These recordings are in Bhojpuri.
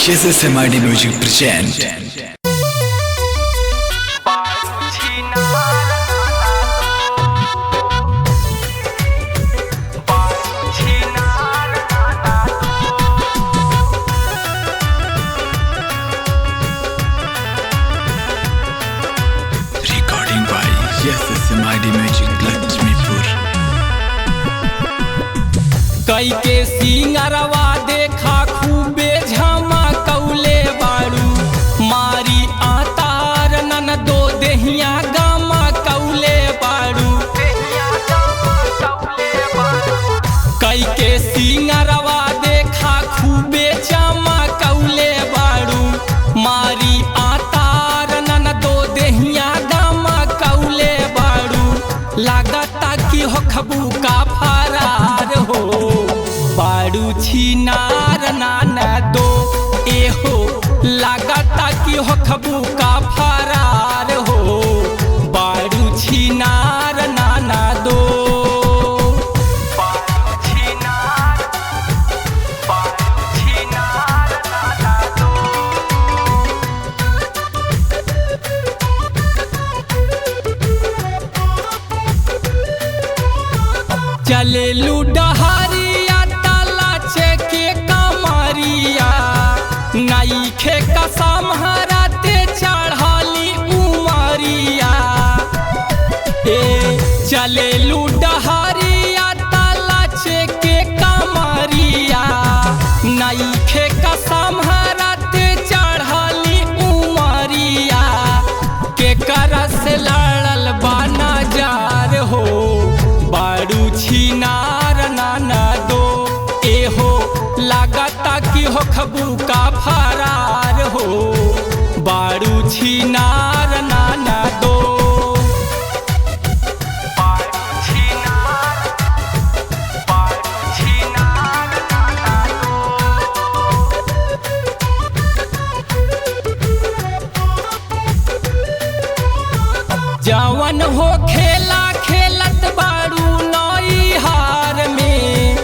SMID Music present. Recording by SMID Music Laxmipur. कई के सिंगरवा देखा खूबे झमकौले बारू मारी आतार नन दो देहिया गामा कौले बारू। कई के सिंगरवा देखा खूबे झमकौले बारू मारी आतार नन दो देहिया गामा कौले बारू। लागता कि हो खबू का फरार हो बारू छिनार नाना दो एहो। लागता कि हो खबू का फरार हो बारू छिनार नाना दो। चले लुडहरिया ताला के कमरिया नईखे कसम हराते चढ़ली उमरिया। चले लुडहरिया ताला के कमरिया नईखे कसम हराते चढ़ली उमरिया। के करस लड़ल बाना जार हो बारू छिनार नाना दो एहो। लागता कि हो खबू का फरार हो बारू छिनार नाना दो। जवन हो खेला खेलत बारू नई हार में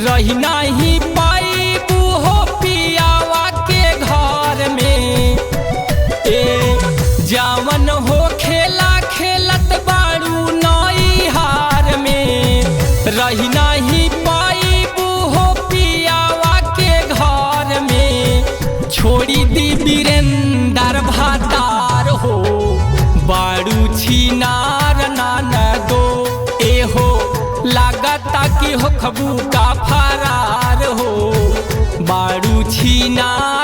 रही नहीं पाई बूहो पियावा के घर में। जवन हो खेला खेलत बारू नई हार में रही नहीं पाई बूहो पियावा के घर में। छोड़ी दी वीरेंद्र भातार हो बारू छिनार नाना दो एहो। लागता कि हो खबू का फरार हो बारू छिनार।